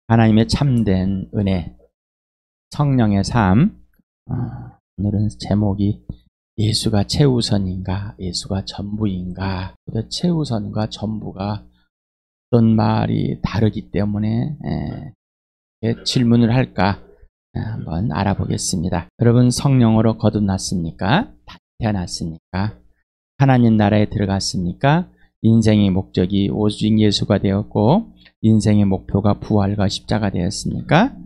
하나님의 참된 은혜, 성령의 삶. 오늘은 제목이 예수가 최우선인가, 예수가 전부인가. 최우선과 전부가 어떤 말이 다르기 때문에 질문을 할까 한번 알아보겠습니다. 여러분, 성령으로 거듭났습니까? 태어났습니까? 하나님 나라에 들어갔습니까? 인생의 목적이 오직 예수가 되었고 인생의 목표가 부활과 십자가 되었습니까?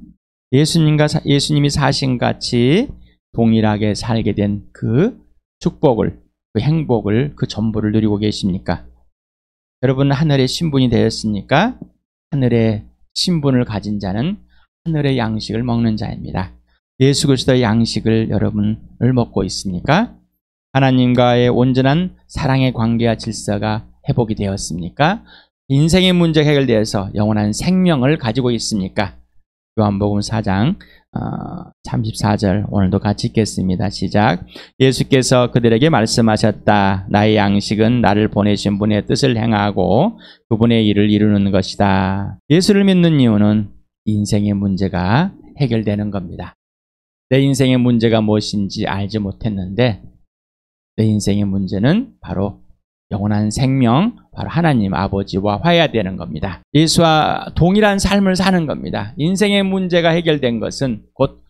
예수님이 사신같이 동일하게 살게 된 그 축복을, 그 행복을, 그 전부를 누리고 계십니까? 여러분, 하늘의 신분이 되었습니까? 하늘의 신분을 가진 자는 하늘의 양식을 먹는 자입니다. 예수 그리스도의 양식을 여러분을 먹고 있습니까? 하나님과의 온전한 사랑의 관계와 질서가 회복이 되었습니까? 인생의 문제가 해결되어서 영원한 생명을 가지고 있습니까? 요한복음 4장 34절 오늘도 같이 읽겠습니다. 시작. 예수께서 그들에게 말씀하셨다. 나의 양식은 나를 보내신 분의 뜻을 행하고 그분의 일을 이루는 것이다. 예수를 믿는 이유는 인생의 문제가 해결되는 겁니다. 내 인생의 문제가 무엇인지 알지 못했는데 내 인생의 문제는 바로 영원한 생명, 바로 하나님 아버지와 화해되는 겁니다. 예수와 동일한 삶을 사는 겁니다. 인생의 문제가 해결된 것은 곧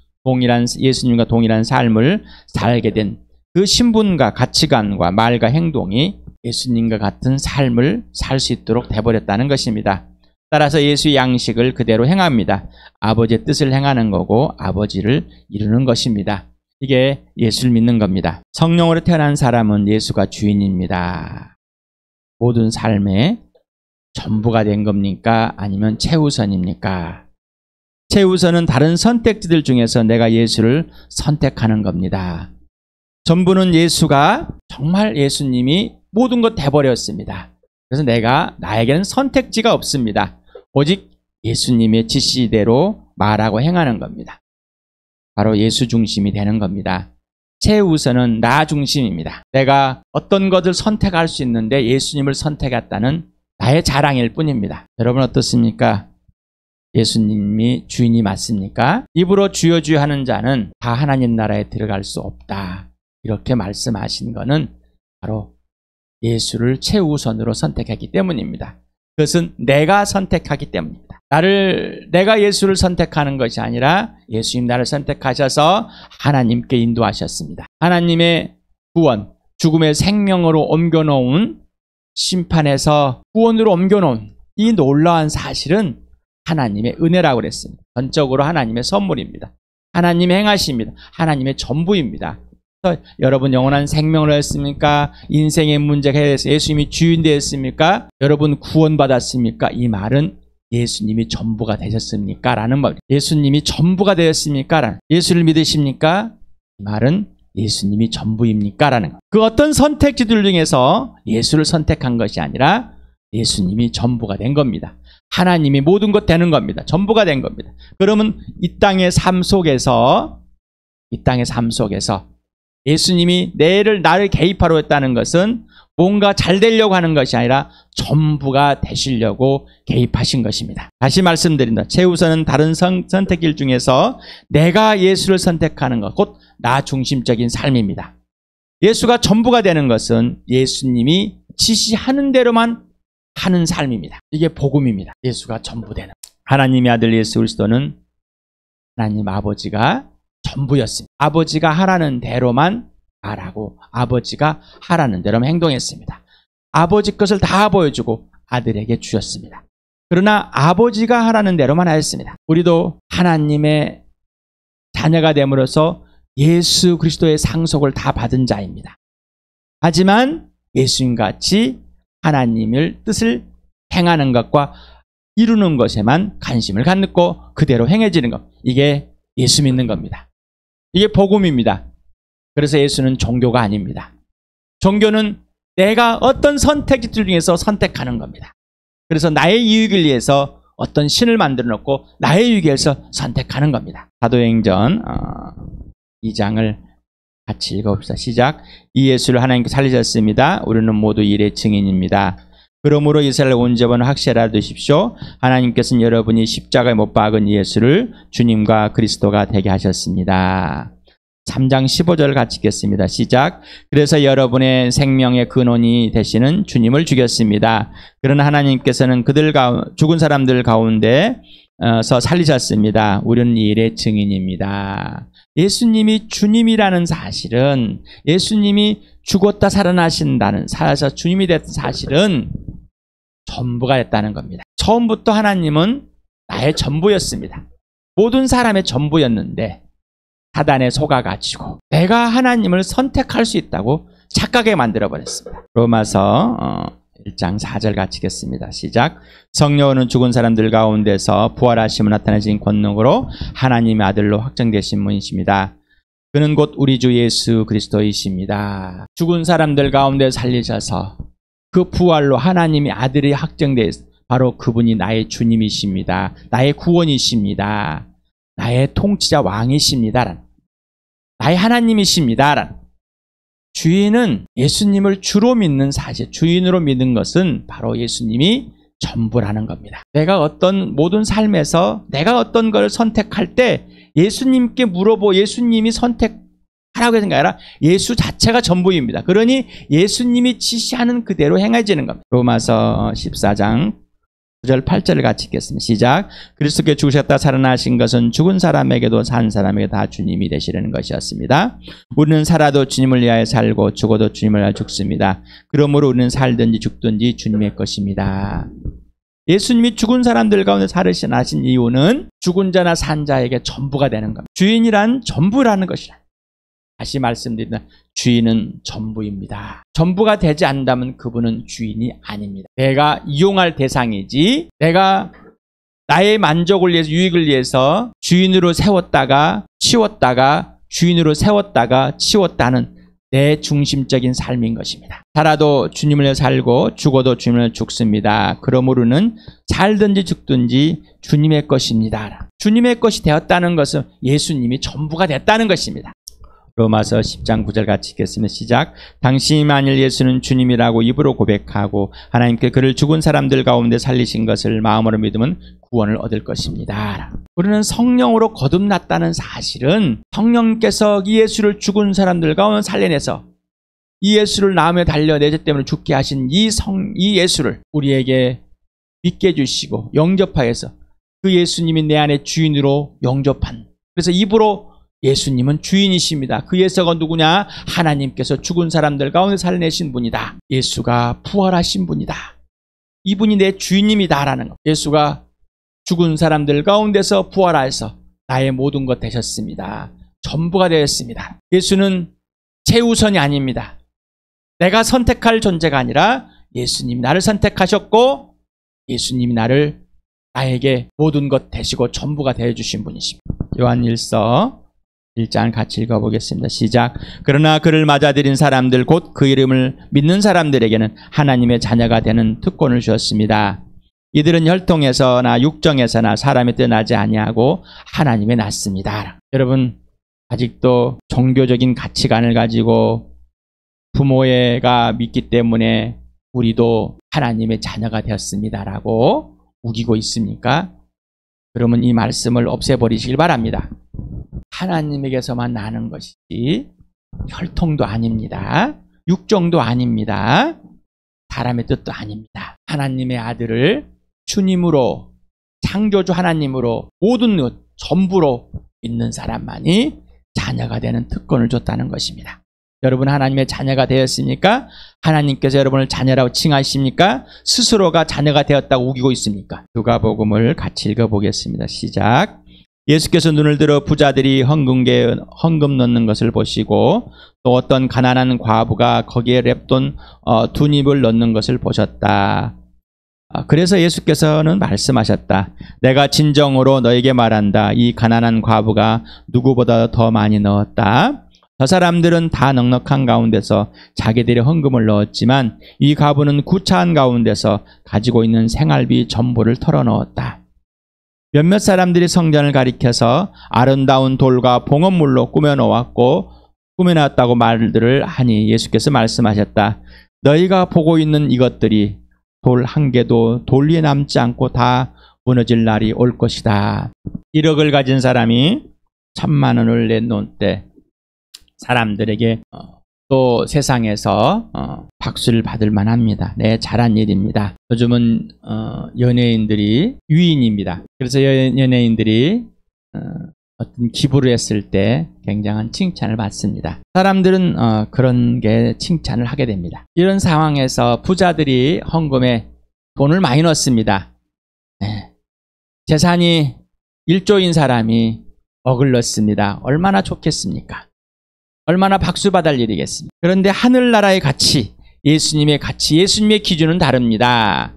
예수님과 동일한 삶을 살게 된 그 신분과 가치관과 말과 행동이 예수님과 같은 삶을 살 수 있도록 돼버렸다는 것입니다. 따라서 예수의 양식을 그대로 행합니다. 아버지의 뜻을 행하는 거고 아버지를 이루는 것입니다. 이게 예수를 믿는 겁니다. 성령으로 태어난 사람은 예수가 주인입니다. 모든 삶의 전부가 된 겁니까? 아니면 최우선입니까? 최우선은 다른 선택지들 중에서 내가 예수를 선택하는 겁니다. 전부는 예수가, 정말 예수님이 모든 것 돼버렸습니다. 그래서 나에게는 선택지가 없습니다. 오직 예수님의 지시대로 말하고 행하는 겁니다. 바로 예수 중심이 되는 겁니다. 최우선은 나 중심입니다. 내가 어떤 것을 선택할 수 있는데 예수님을 선택했다는 나의 자랑일 뿐입니다. 여러분 어떻습니까? 예수님이 주인이 맞습니까? 입으로 주여 주여 하는 자는 다 하나님 나라에 들어갈 수 없다. 이렇게 말씀하신 것은 바로 예수를 최우선으로 선택했기 때문입니다. 그것은 내가 선택하기 때문입니다. 내가 예수를 선택하는 것이 아니라 예수님 나를 선택하셔서 하나님께 인도하셨습니다. 하나님의 구원, 죽음의 생명으로 옮겨놓은, 심판에서 구원으로 옮겨놓은 이 놀라운 사실은 하나님의 은혜라고 그랬습니다. 전적으로 하나님의 선물입니다. 하나님의 행하십니다. 하나님의 전부입니다. 그래서 여러분 영원한 생명을 했습니까? 인생의 문제가 해서 예수님이 주인 되었습니까? 여러분 구원받았습니까? 이 말은 예수님이 전부가 되셨습니까? 라는 말. 예수님이 전부가 되었습니까? 예수를 믿으십니까? 이 말은 예수님이 전부입니까? 라는 것. 그 어떤 선택지들 중에서 예수를 선택한 것이 아니라 예수님이 전부가 된 겁니다. 하나님이 모든 것 되는 겁니다. 전부가 된 겁니다. 그러면 이 땅의 삶 속에서 예수님이 나를 개입하려 했다는 것은 뭔가 잘 되려고 하는 것이 아니라 전부가 되시려고 개입하신 것입니다. 다시 말씀드린다. 최우선은 다른 선택길 중에서 내가 예수를 선택하는 것, 곧 나 중심적인 삶입니다. 예수가 전부가 되는 것은 예수님이 지시하는 대로만 하는 삶입니다. 이게 복음입니다. 예수가 전부 되는. 하나님의 아들 예수 그리스도는 하나님 아버지가 전부였습니다. 아버지가 하라는 대로만 말하고 아버지가 하라는 대로만 행동했습니다. 아버지 것을 다 보여주고 아들에게 주셨습니다. 그러나 아버지가 하라는 대로만 하였습니다. 우리도 하나님의 자녀가 됨으로써 예수 그리스도의 상속을 다 받은 자입니다. 하지만 예수님같이 하나님의 뜻을 행하는 것과 이루는 것에만 관심을 갖고 그대로 행해지는 것, 이게 예수 믿는 겁니다. 이게 복음입니다. 그래서 예수는 종교가 아닙니다. 종교는 내가 어떤 선택지들 중에서 선택하는 겁니다. 그래서 나의 이익을 위해서 어떤 신을 만들어 놓고 나의 이익을 위해서 선택하는 겁니다. 사도행전 2장을 같이 읽어봅시다. 시작. 이 예수를 하나님께 살리셨습니다. 우리는 모두 일의 증인입니다. 그러므로 이스라엘 온 자분 확실하게 되십시오. 하나님께서는 여러분이 십자가에 못 박은 예수를 주님과 그리스도가 되게 하셨습니다. 3장 15절 같이 읽겠습니다. 시작. 그래서 여러분의 생명의 근원이 되시는 주님을 죽였습니다. 그러나 하나님께서는 죽은 사람들 가운데서 살리셨습니다. 우리는 이 일의 증인입니다. 예수님이 주님이라는 사실은, 예수님이 죽었다 살아나신다는, 살아서 주님이 됐던 사실은 전부가 됐다는 겁니다. 처음부터 하나님은 나의 전부였습니다. 모든 사람의 전부였는데 사단에 속아가지고 내가 하나님을 선택할 수 있다고 착각에 만들어버렸습니다. 로마서 1장 4절 같이 읽겠습니다. 시작. 성령은 죽은 사람들 가운데서 부활하심을 나타내신 권능으로 하나님의 아들로 확정되신 분이십니다. 그는 곧 우리 주 예수 그리스도이십니다. 죽은 사람들 가운데 살리셔서 그 부활로 하나님의 아들이 확정돼 바로 그분이 나의 주님이십니다. 나의 구원이십니다. 나의 통치자 왕이십니다. 나의 하나님이십니다. 주인은 예수님을 주로 믿는 사실, 주인으로 믿는 것은 바로 예수님이 전부라는 겁니다. 내가 모든 삶에서 내가 어떤 걸 선택할 때 예수님께 물어보고 예수님이 선택하라고 하는 게 아니라 예수 자체가 전부입니다. 그러니 예수님이 지시하는 그대로 행해지는 겁니다. 로마서 14장 9절 8절을 같이 읽겠습니다. 시작. 그리스도께 죽으셨다 살아나신 것은 죽은 사람에게도 산 사람에게 다 주님이 되시려는 것이었습니다. 우리는 살아도 주님을 위하여 살고 죽어도 주님을 위하여 죽습니다. 그러므로 우리는 살든지 죽든지 주님의 것입니다. 예수님이 죽은 사람들 가운데 살으신 이유는 죽은 자나 산 자에게 전부가 되는 겁니다. 주인이란 전부라는 것이라. 다시 말씀드립니다. 주인은 전부입니다. 전부가 되지 않는다면 그분은 주인이 아닙니다. 내가 이용할 대상이지, 내가 나의 만족을 위해서, 유익을 위해서 주인으로 세웠다가 치웠다가 주인으로 세웠다가 치웠다는 내 중심적인 삶인 것입니다. 살아도 주님을 위해 살고 죽어도 주님을 위해 죽습니다. 그러므로는 살든지 죽든지 주님의 것입니다. 주님의 것이 되었다는 것은 예수님이 전부가 됐다는 것입니다. 로마서 10장 9절 같이 읽겠습니다. 시작. 당신이 만일 예수는 주님이라고 입으로 고백하고 하나님께 그를 죽은 사람들 가운데 살리신 것을 마음으로 믿으면 구원을 얻을 것입니다. 우리는 성령으로 거듭났다는 사실은 성령께서 이 예수를 죽은 사람들 가운데 살려내서 이 예수를 나무에 달려 내 죄 때문에 죽게 하신 이 예수를 우리에게 믿게 해주시고 영접하게 해서 그 예수님이 내 안에 주인으로 영접한, 그래서 입으로 예수님은 주인이십니다. 그 예수가 누구냐? 하나님께서 죽은 사람들 가운데 살려내신 분이다. 예수가 부활하신 분이다. 이분이 내 주인님이다라는 것. 예수가 죽은 사람들 가운데서 부활하여서 나의 모든 것 되셨습니다. 전부가 되었습니다. 예수는 최우선이 아닙니다. 내가 선택할 존재가 아니라 예수님이 나를 선택하셨고 예수님이 나에게 모든 것 되시고 전부가 되어주신 분이십니다. 요한일서 1장 같이 읽어보겠습니다. 시작. 그러나 그를 맞아들인 사람들 곧 그 이름을 믿는 사람들에게는 하나님의 자녀가 되는 특권을 주었습니다. 이들은 혈통에서나 육정에서나 사람의 뜻 나지 아니하고 하나님의 났습니다. 여러분, 아직도 종교적인 가치관을 가지고 부모가 믿기 때문에 우리도 하나님의 자녀가 되었습니다라고 우기고 있습니까? 그러면 이 말씀을 없애버리시길 바랍니다. 하나님에게서만 나는 것이지 혈통도 아닙니다. 육정도 아닙니다. 사람의 뜻도 아닙니다. 하나님의 아들을 주님으로, 창조주 하나님으로 모든 것 전부로 믿는 사람만이 자녀가 되는 특권을 줬다는 것입니다. 여러분 하나님의 자녀가 되었습니까? 하나님께서 여러분을 자녀라고 칭하십니까? 스스로가 자녀가 되었다고 우기고 있습니까? 누가복음을 같이 읽어보겠습니다. 시작. 예수께서 눈을 들어 부자들이 헌금 넣는 것을 보시고 또 어떤 가난한 과부가 거기에 랩돈 2닙을 넣는 것을 보셨다. 그래서 예수께서는 말씀하셨다. 내가 진정으로 너에게 말한다. 이 가난한 과부가 누구보다 더 많이 넣었다. 저 사람들은 다 넉넉한 가운데서 자기들의 헌금을 넣었지만 이 과부는 구차한 가운데서 가지고 있는 생활비 전부를 털어넣었다. 몇몇 사람들이 성전을 가리켜서 아름다운 돌과 봉헌물로 꾸며놨다고 말들을 하니 예수께서 말씀하셨다. 너희가 보고 있는 이것들이 돌 한 개도 돌 위에 남지 않고 다 무너질 날이 올 것이다. 1억을 가진 사람이 1,000만 원을 내놓을 때 사람들에게 또 세상에서 박수를 받을 만합니다. 네, 잘한 일입니다. 요즘은 연예인들이 유인입니다. 그래서 연예인들이 어떤 기부를 했을 때 굉장한 칭찬을 받습니다. 사람들은 그런 게 칭찬을 하게 됩니다. 이런 상황에서 부자들이 헌금에 돈을 많이 넣습니다. 네. 재산이 1조인 사람이 억을 넣습니다. 얼마나 좋겠습니까? 얼마나 박수 받을 일이겠습니까? 그런데 하늘나라의 가치, 예수님의 가치, 예수님의 기준은 다릅니다.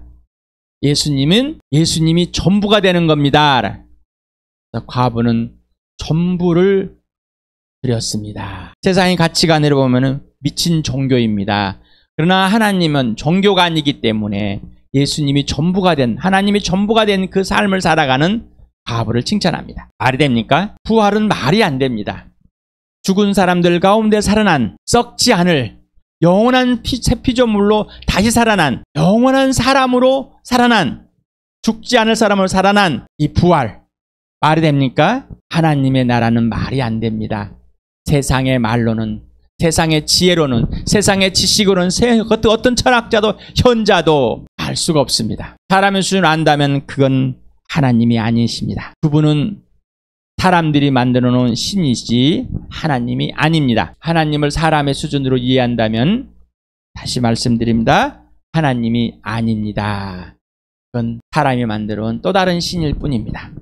예수님이 전부가 되는 겁니다. 과부는 전부를 드렸습니다. 세상의 가치관으로 보면 미친 종교입니다. 그러나 하나님은 종교가 아니기 때문에 예수님이 전부가 된, 하나님이 전부가 된 그 삶을 살아가는 과부를 칭찬합니다. 말이 됩니까? 부활은 말이 안 됩니다. 죽은 사람들 가운데 살아난, 썩지 않을 영원한 새 피조물로 다시 살아난, 영원한 사람으로 살아난, 죽지 않을 사람으로 살아난 이 부활, 말이 됩니까? 하나님의 나라는 말이 안 됩니다. 세상의 말로는, 세상의 지혜로는, 세상의 지식으로는 어떤 철학자도 현자도 알 수가 없습니다. 사람의 수준을 안다면 그건 하나님이 아니십니다. 그분은 사람들이 만들어 놓은 신이지 하나님이 아닙니다. 하나님을 사람의 수준으로 이해한다면 다시 말씀드립니다. 하나님이 아닙니다. 그건 사람이 만들어 놓은 또 다른 신일 뿐입니다.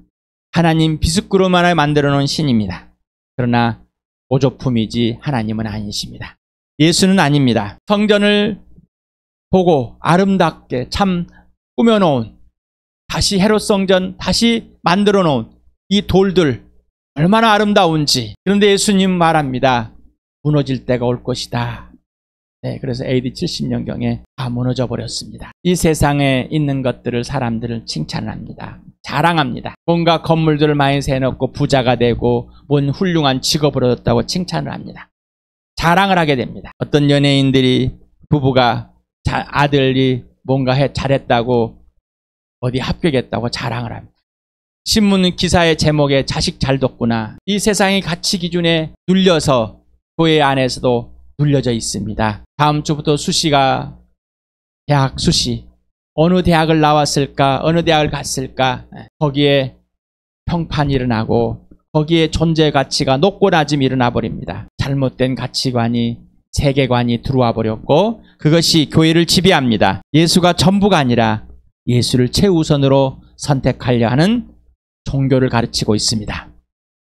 하나님 비스꾸로만 만들어 놓은 신입니다. 그러나 오조품이지 하나님은 아니십니다. 예수는 아닙니다. 성전을 보고 아름답게 참 꾸며놓은, 다시 헤롯 성전 다시 만들어 놓은 이 돌들 얼마나 아름다운지. 그런데 예수님 말합니다. 무너질 때가 올 것이다. 네, 그래서 AD 70년경에 다 무너져 버렸습니다. 이 세상에 있는 것들을 사람들을 칭찬합니다. 자랑합니다. 뭔가 건물들을 많이 세워놓고 부자가 되고 뭔 훌륭한 직업을 얻었다고 칭찬을 합니다. 자랑을 하게 됩니다. 어떤 연예인들이, 부부가 아들이 뭔가 잘했다고, 어디 합격했다고 자랑을 합니다. 신문 기사의 제목에 자식 잘 뒀구나. 이 세상의 가치 기준에 눌려서 교회 안에서도 눌려져 있습니다. 다음 주부터 수시가, 대학 수시, 어느 대학을 나왔을까, 어느 대학을 갔을까, 거기에 평판이 일어나고 거기에 존재 가치가 높고 낮음이 일어나 버립니다. 잘못된 가치관이, 세계관이 들어와 버렸고 그것이 교회를 지배합니다. 예수가 전부가 아니라 예수를 최우선으로 선택하려 하는 종교를 가르치고 있습니다.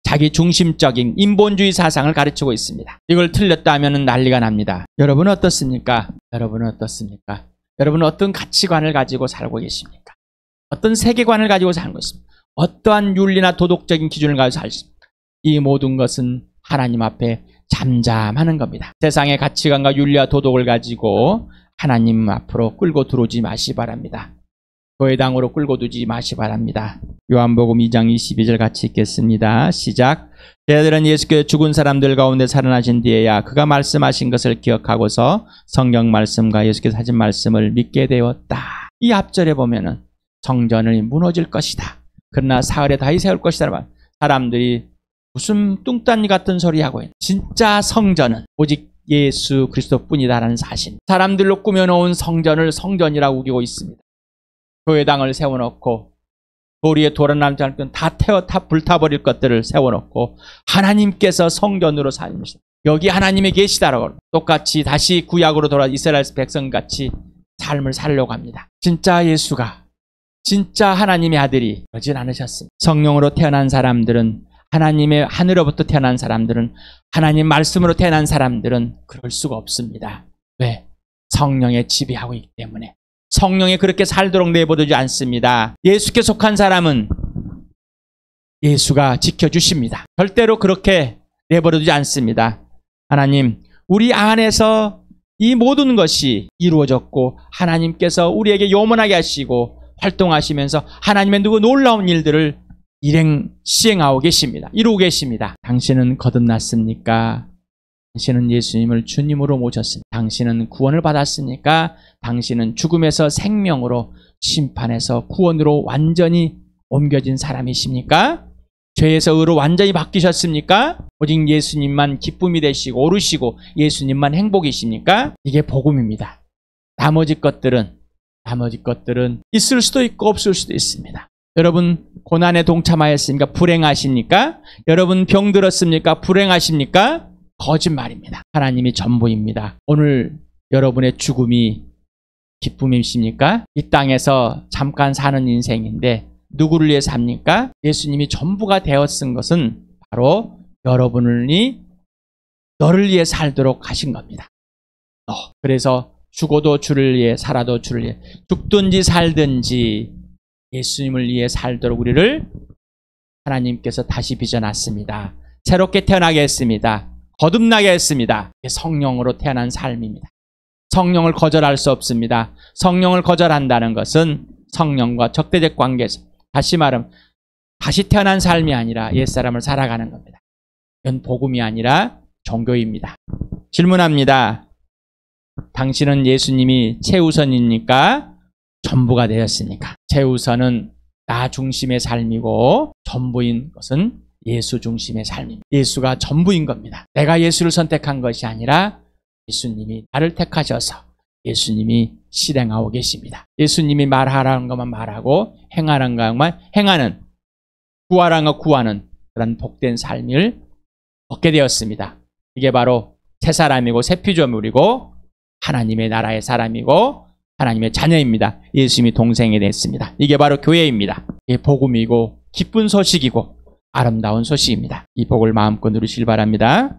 자기 중심적인 인본주의 사상을 가르치고 있습니다. 이걸 틀렸다면 난리가 납니다. 여러분은 어떻습니까? 여러분은 어떻습니까? 여러분은 어떤 가치관을 가지고 살고 계십니까? 어떤 세계관을 가지고 살고 있습니까? 어떠한 윤리나 도덕적인 기준을 가지고 살십니까? 이 모든 것은 하나님 앞에 잠잠하는 겁니다. 세상의 가치관과 윤리와 도덕을 가지고 하나님 앞으로 끌고 들어오지 마시 바랍니다. 교회당으로 끌고 두지 마시 바랍니다. 요한복음 2장 22절 같이 읽겠습니다. 시작. 제자들은 예수께서 죽은 사람들 가운데 살아나신 뒤에야 그가 말씀하신 것을 기억하고서 성경 말씀과 예수께서 하신 말씀을 믿게 되었다. 이 앞절에 보면은 성전이 무너질 것이다. 그러나 사흘에 다시 세울 것이다. 사람들이 무슨 뚱딴이 같은 소리 하고 있는, 진짜 성전은 오직 예수 그리스도뿐이다라는 사실. 사람들로 꾸며놓은 성전을 성전이라고 우기고 있습니다. 교회당을 세워놓고 돌 위에 돌아남지 않고 다 불타버릴 것들을 세워놓고 하나님께서 성전으로 살면서 여기 하나님이 계시다라고 똑같이 다시 구약으로 돌아 이스라엘 백성같이 삶을 살려고 합니다. 진짜 예수가, 진짜 하나님의 아들이 그러진 않으셨습니다. 성령으로 태어난 사람들은, 하나님의 하늘로부터 태어난 사람들은, 하나님 말씀으로 태어난 사람들은 그럴 수가 없습니다. 왜? 성령의 지배하고 있기 때문에. 성령이 그렇게 살도록 내버려두지 않습니다. 예수께 속한 사람은 예수가 지켜주십니다. 절대로 그렇게 내버려두지 않습니다. 하나님, 우리 안에서 이 모든 것이 이루어졌고 하나님께서 우리에게 요만하게 하시고 활동하시면서 하나님의 놀라운 일들을 시행하고 계십니다. 이루고 계십니다. 당신은 거듭났습니까? 당신은 예수님을 주님으로 모셨습니다. 당신은 구원을 받았으니까 당신은 죽음에서 생명으로, 심판에서 구원으로 완전히 옮겨진 사람이십니까? 죄에서 의로 완전히 바뀌셨습니까? 오직 예수님만 기쁨이 되시고 오르시고 예수님만 행복이십니까? 이게 복음입니다. 나머지 것들은 있을 수도 있고 없을 수도 있습니다. 여러분 고난에 동참하였습니까? 불행하십니까? 여러분 병들었습니까? 불행하십니까? 거짓말입니다. 하나님이 전부입니다. 오늘 여러분의 죽음이 기쁨이십니까? 이 땅에서 잠깐 사는 인생인데 누구를 위해 삽니까? 예수님이 전부가 되어 쓴 것은 바로 여러분이 너를 위해 살도록 하신 겁니다. 그래서 죽어도 주를 위해, 살아도 주를 위해, 죽든지 살든지 예수님을 위해 살도록 우리를 하나님께서 다시 빚어놨습니다. 새롭게 태어나게 했습니다. 거듭나게 했습니다. 성령으로 태어난 삶입니다. 성령을 거절할 수 없습니다. 성령을 거절한다는 것은 성령과 적대적 관계에서, 다시 말하면 다시 태어난 삶이 아니라 옛사람을 살아가는 겁니다. 이건 복음이 아니라 종교입니다. 질문합니다. 당신은 예수님이 최우선입니까? 전부가 되었습니까? 최우선은 나 중심의 삶이고 전부인 것은 예수 중심의 삶입니다. 예수가 전부인 겁니다. 내가 예수를 선택한 것이 아니라 예수님이 나를 택하셔서 예수님이 실행하고 계십니다. 예수님이 말하라는 것만 말하고 행하라는 것만 행하는, 구하라는 것 구하는 그런 복된 삶을 얻게 되었습니다. 이게 바로 새 사람이고 새 피조물이고 하나님의 나라의 사람이고 하나님의 자녀입니다. 예수님이 동생이 됐습니다. 이게 바로 교회입니다. 이게 복음이고 기쁜 소식이고 아름다운 소식입니다. 이 복을 마음껏 누리시길 바랍니다.